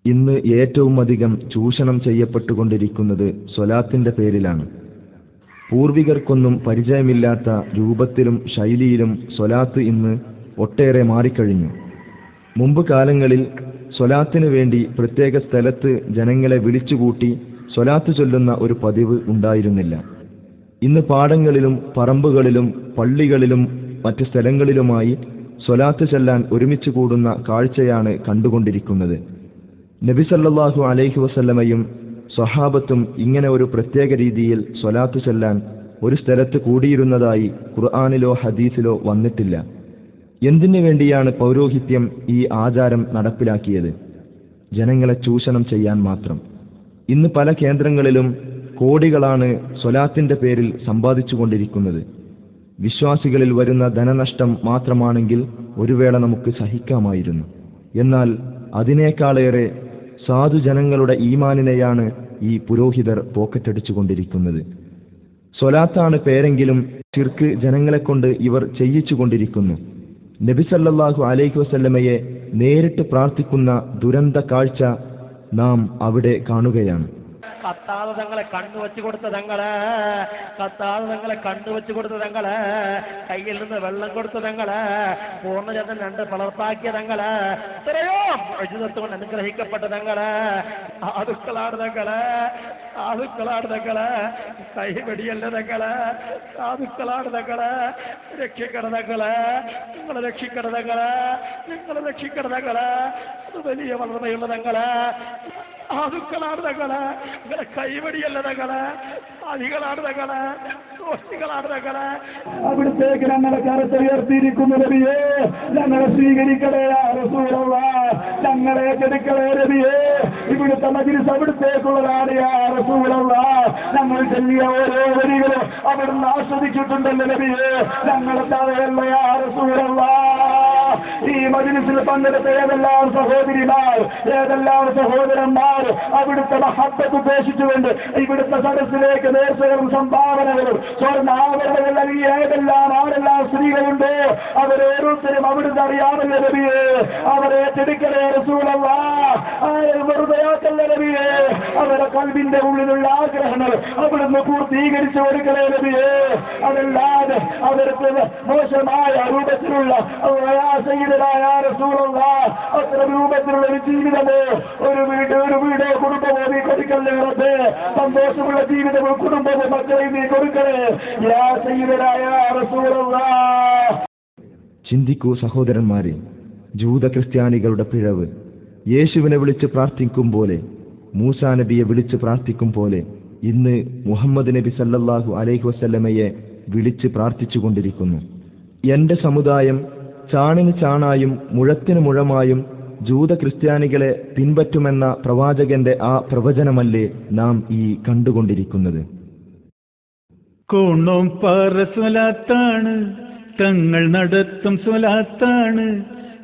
ഇന്ന് ഏറ്റവും അധികം ചൂഷണം ചെയ്യപ്പെട്ടുകൊണ്ടിരിക്കുന്നത് സ്വലാത്തിന്റെ പേരിലാണ്. പൂർവികർക്കൊന്നും പരിചയമില്ലാത്ത രൂപത്തിലും ശൈലിയിലും സ്വലാത്ത് ഇന്ന് ഒട്ടേറെ മാറിക്കഴിഞ്ഞു. മുമ്പ് കാലങ്ങളിൽ സ്വലാത്തിനു വേണ്ടി പ്രത്യേക സ്ഥലത്ത് ജനങ്ങളെ വിളിച്ചുകൂട്ടി സ്വലാത്ത് ചൊല്ലുന്ന ഒരു പതിവ് ഉണ്ടായിരുന്നില്ല. ഇന്ന് പാടങ്ങളിലും പറമ്പുകളിലും പള്ളികളിലും മറ്റ് സ്ഥലങ്ങളിലുമായി സ്വലാത്ത് ചൊല്ലാൻ ഒരുമിച്ച് കൂടുന്ന കാഴ്ചയാണ് കണ്ടുകൊണ്ടിരിക്കുന്നത്. നബി സല്ലല്ലാഹു അലൈഹി വസല്ലമയും സ്വഹാബത്തും ഇങ്ങനെ ഒരു പ്രത്യേക രീതിയിൽ സ്വലാത്ത് ചൊല്ലാൻ ഒരു സ്ഥലത്ത് കൂടിയിരുന്നതായി ഖുർആനിലോ ഹദീസിലോ വന്നിട്ടില്ല. എന്തിനു വേണ്ടിയാണ് പൗരോഹിത്യം ഈ ആചാരം നടപ്പിലാക്കിയത്? ജനങ്ങളെ ചൂഷണം ചെയ്യാൻ മാത്രം. ഇന്ന് പല കേന്ദ്രങ്ങളിലും കോടികളാണ് സ്വലാത്തിന്റെ പേരിൽ സമ്പാദിച്ചുകൊണ്ടിരിക്കുന്നത്. വിശ്വാസികളിൽ വരുന്ന ധനനഷ്ടം മാത്രമാണെങ്കിൽ ഒരു വേള നമുക്ക് സഹിക്കാമായിരുന്നു. എന്നാൽ അതിനേക്കാളേറെ സാധുജനങ്ങളുടെ ഈമാനിനെയാണ് ഈ പുരോഹിതർ പോക്കറ്റടിച്ചുകൊണ്ടിരിക്കുന്നത്. സ്വലാത്താണ് പേരെങ്കിലും ശിർക്ക് ജനങ്ങളെക്കൊണ്ട് ഇവർ ചെയ്യിച്ചുകൊണ്ടിരിക്കുന്നു. നബി സല്ലല്ലാഹു അലൈഹി വസല്ലമയെ നേരിട്ട് പ്രാർത്ഥിക്കുന്ന ദുരന്ത കാഴ്ച നാം അവിടെ കാണുകയാണ്. കത്താതെ തങ്ങളെ കണ്ണുവെച്ച് കൊടുത്ത തങ്ങള്, കത്താതെ തങ്ങളെ കണ്ണുവെച്ച് കൊടുത്ത തങ്ങള്, കയ്യിൽ നിന്ന് വെള്ളം കൊടുത്ത തങ്ങള്, പൂർണ്ണചന്ദ്രൻ 2 പിളർപ്പാക്കിയ തങ്ങള്, എത്രയോ കൊണ്ട് അനുഗ്രഹിക്കപ്പെട്ട തങ്ങള്, സാധുക്കളാണ് തങ്ങള്, സാധുക്കളാണ് തങ്ങള്, കൈവെടിയല്ല തങ്ങള്, സാധുക്കളാണ് തങ്ങള്, രക്ഷിക്കണ തങ്ങള്, നിങ്ങളെ രക്ഷിക്കണ തങ്ങള്, നിങ്ങളെ രക്ഷിക്കണ തങ്ങള്, അത് വലിയ വളർന്നയുള്ള തങ്ങള്, സാധുക്കളാണ് തങ്ങള്, നിങ്ങളെ കൈവടിയല്ല തങ്ങള്, സാധികളാണ് തങ്ങള്, ദോഷികളാണ് തങ്ങള്. അവിടുത്തേക്ക് ഞങ്ങളെ കരത്തുയർത്തിയിരിക്കുന്നു നബിയേ, ഞങ്ങളെ സ്വീകരിക്കണേ യാ റസൂലല്ലാഹ്, ഞങ്ങളെ എടുക്കണേ നബിയേ. ഇവിടുത്തെ മജ്‌ലിസ് അവിടുത്തേക്കുള്ളതാണ് യാ റസൂലല്ലാഹ്. ഞങ്ങൾ ചൊല്ലിയ ഓരോ വരികളും അവിടുന്ന് ആസ്വദിച്ചിട്ടുണ്ടല്ലോ നബിയേ, ഞങ്ങളെ തടയല്ല യാ റസൂലല്ലാഹ്. ഈ മജ്‌ലിസിൽ പങ്കെടുത്ത ഏതെല്ലാം സഹോദരിമാർ, ഏതെല്ലാം സഹോദരന്മാർ അവിടുത്തെ മഹബ്ബത്ത് ഉപേക്ഷിച്ചുകൊണ്ട് ഇവിടുത്തെ സദസ്സിലേക്ക് നേർച്ചകളും സംഭാവനകളും സ്വർണ്ണാഭരണങ്ങൾ നൽകിയ ഏതെല്ലാം ആരെല്ലാം സ്ത്രീകളുണ്ടോ അവരോരോരുത്തരും അവിടുന്ന് അറിയാമല്ലോ നബിയേ, അവരെ ഏറ്റെടുക്കണേ റസൂലല്ലാഹ്. വെറുതെയാക്കല്ല നബിയേ, അവരുടെ കൽബിന്റെ ഉള്ളിലുള്ള ആഗ്രഹങ്ങൾ അവിടുന്ന് പൂർത്തീകരിച്ചു കൊടുക്കണേ നബിയേ. അതല്ലാതെ അവർക്ക് മോശമായ രൂപത്തിലുള്ള അത്ര രൂപത്തിലുള്ള ഒരു ജീവിതമോ ഒരു വീടോ കുടുംബമോ നീ കൊടുക്കല്ലേ റബ്ബേ. സന്തോഷമുള്ള ജീവിതമോ കുടുംബമോ മക്കളെ നീ കൊടുക്കണേ യാ സയ്യിദനായ റസൂലല്ലാഹ്. ചിന്തിക്കൂ സഹോദരന്മാരെ, ജൂത ക്രിസ്ത്യാനികളുടെ പിഴവ്. യേശുവിനെ വിളിച്ച് പ്രാർത്ഥിക്കും പോലെ, മൂസാ നബിയെ വിളിച്ച് പ്രാർത്ഥിക്കും പോലെ ഇന്ന് മുഹമ്മദ് നബി സല്ലല്ലാഹു അലൈഹി വസല്ലമയെ വിളിച്ച് പ്രാർത്ഥിച്ചുകൊണ്ടിരിക്കുന്നു. എന്റെ സമുദായം ചാണിന് ചാണായും മുഴത്തിന് മുഴമായും ജൂത ക്രിസ്ത്യാനികളെ പിൻപറ്റുമെന്ന പ്രവാചകന്റെ ആ പ്രവചനമല്ലേ നാം ഈ കണ്ടുകൊണ്ടിരിക്കുന്നത്? കോണോം പാറ സ്വലാത്താണ്, തങ്ങൾ നടത്തും സ്വലാത്താണ്,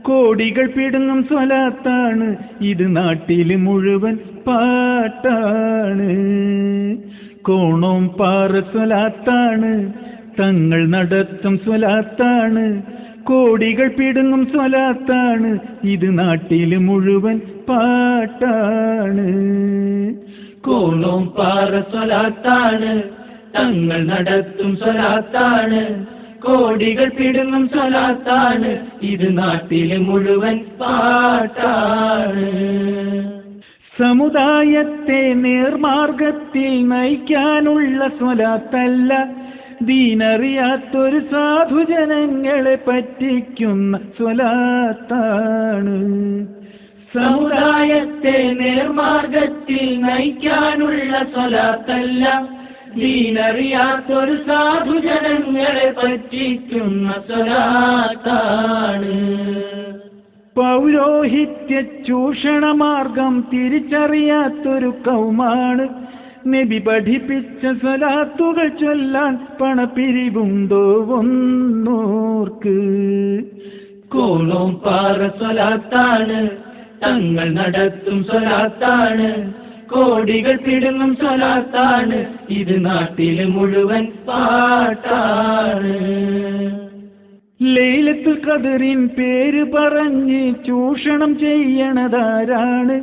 കോടികൾ പിടുങ്ങും സ്വലാത്താണ്, ഇത് നാട്ടില് മുഴുവൻ പാട്ടാണ്. കോണോം പാറ സ്വലാത്താണ്, തങ്ങൾ നടത്തും സ്വലാത്താണ്, കോടികൾ പിടുങ്ങും സ്വലാത്താണ്, ഇത് നാട്ടില് മുഴുവൻ പാട്ടാണ്. കോണോം പാറ സ്വലാത്താണ്, തങ്ങൾ നടത്തും സ്വലാത്താണ്, കോടികൾ പിടുങ്ങും സ്വലാത്താണ്, ഇത് നാട്ടില് മുഴുവൻ പാട്ടാണ്. സമുദായത്തെ നേർമാർഗത്തിൽ നയിക്കാനുള്ള സ്വലാത്തല്ല, ദീനറിയാത്തൊരു സാധുജനങ്ങളെ പറ്റിക്കുന്ന സ്വലാത്താണ്. സമുദായത്തെ നേർമാർഗത്തിൽ നയിക്കാനുള്ള സ്വലാത്തല്ല, ദീനറിയാത്തൊരു സാധുജനങ്ങളെ പറ്റിക്കുന്ന സ്വലാത്താണ്. പൗരോഹിത്യ ചൂഷണമാർഗം തിരിച്ചറിയാത്തൊരു കൗമാണ് നബി പഠിപ്പിച്ച സ്വലാത്തുകൾ ചൊല്ലാൻ പണപ്പിരിവുണ്ടോ ഒന്നോർക്ക്. കോണോം പാറ സ്വലാത്താണ്, തങ്ങൾ നടത്തും സ്വലാത്താണ്, കോടികൾ പിടുങ്ങും സ്വലാത്താണ്, ഇത് നാട്ടില് മുഴുവൻ പാട്ടാണ്. ലൈലത്തുൽ ഖദറിൻ പേര് പറഞ്ഞ് ചൂഷണം ചെയ്യണതാരാണ്?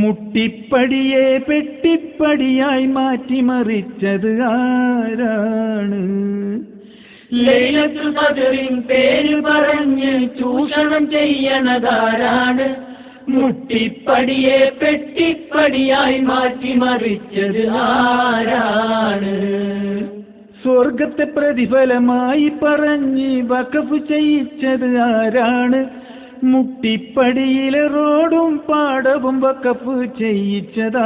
മുട്ടിപ്പടിയെ പെട്ടിപ്പടിയായി മാറ്റിമറിച്ചത് ആരാണ്? ലൈലത്തുൽ ഖദ്റിൻ പേര് പറഞ്ഞ് ചൂഷണം ചെയ്യണതാരാണ്? മുട്ടിപ്പടിയെ പെട്ടിപ്പടിയായി മാറ്റിമറിച്ചത് ആരാണ്? സ്വർഗത്തെ പ്രതിഫലമായി പറഞ്ഞ് വഖഫ് ചെയ്യിച്ചത് ആരാണ്? മുട്ടിപ്പടിയിലെ റോഡും പാടവും വഖഫ് ചെയ്യിച്ചതാരാണ്?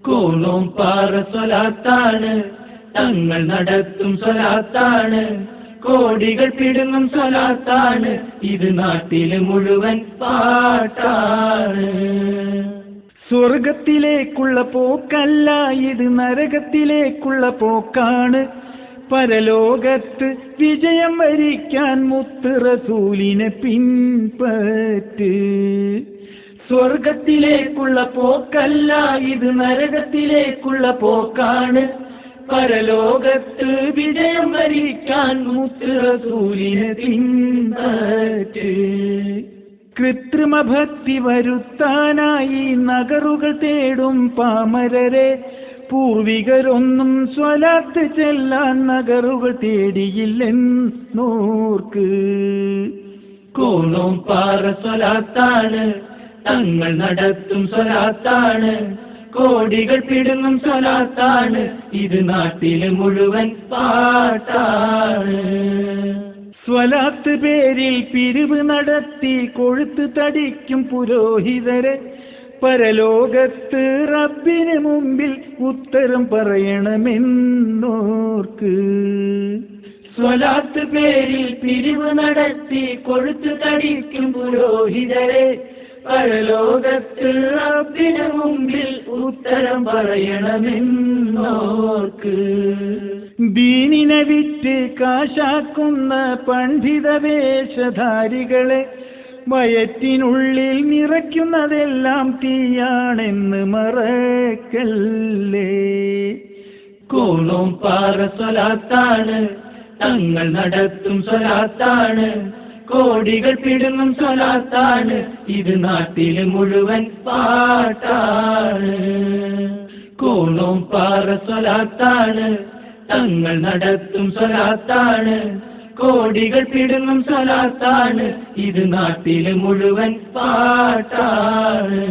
കോണോം പാറ സ്വലാത്താണ്, തങ്ങൾ നടത്തും സ്വലാത്താണ്, കോടികൾ പിടുങ്ങും സ്വലാത്താണ്, ഇത് നാട്ടില് മുഴുവൻ പാട്ടാണ്. സ്വർഗത്തിലേക്കുള്ള പോക്കല്ല, ഇത് നരകത്തിലേക്കുള്ള പോക്കാണ്. പരലോകത്ത് വിജയം വരിക്കാൻ മുത്ത് റസൂലിനെ പിൻപറ്റ്. സ്വർഗത്തിലേക്കുള്ള പോക്കല്ല, ഇത് നരകത്തിലേക്കുള്ള പോക്കാണ്. പരലോകത്ത് വിജയം വരിക്കാൻ മുത്ത് റസൂലിനെ പിൻപറ്റ്. കൃത്രിമ ഭക്തി വരുത്താനായി നഗറുകൾ തേടും പാമരരെ, പൂർവികരൊന്നും സ്വലാത്ത് ചെല്ലാൻ നഗറുകൾ തേടിയില്ലെന്നോർക്ക്. കോണോം പാറ സ്വലാത്താണ്, തങ്ങൾ നടത്തും സ്വലാത്താണ്, കോടികൾ പിടുങ്ങും സ്വലാത്താണ്, ഇത് നാട്ടില് മുഴുവൻ പാട്ടാണ്. സ്വലാത്ത് പേരിൽ പിരിവ് നടത്തി കൊഴുത്ത് തടിക്കും പുരോഹിതരെ, പരലോകത്ത് റബ്ബിന് മുമ്പിൽ ഉത്തരം പറയണമെന്നോർക്ക്. സ്വലാത്ത് പേരിൽ പിരിവ് നടത്തി കൊഴുത്ത് തടിക്കും പുരോഹിതരെ, പരലോകത്ത് റബ്ബിന് മുമ്പിൽ ഉത്തരം പറയണമെന്നോർക്ക്. ദീനിനെ വിറ്റ് കാശാക്കുന്ന പണ്ഡിത വേഷധാരികളെ, വയറ്റിനുള്ളിൽ നിറയ്ക്കുന്നതെല്ലാം തീയാണെന്ന് മറക്കല്ലേ. കോണോം പാറ സ്വലാത്താണ്, തങ്ങൾ നടത്തും സ്വലാത്താണ്, കോടികൾ പിടുങ്ങും സ്വലാത്താണ്, ഇത് നാട്ടില് മുഴുവൻ പാട്ടാണ്. കോണോം പാറ സ്വലാത്താണ്, തങ്ങൾ നടത്തും സ്വലാത്താണ്, കോടികൾ പിടുങ്ങും സ്വലാത്താണ്, ഇത് നാട്ടില് മുഴുവൻ പാട്ടാണ്.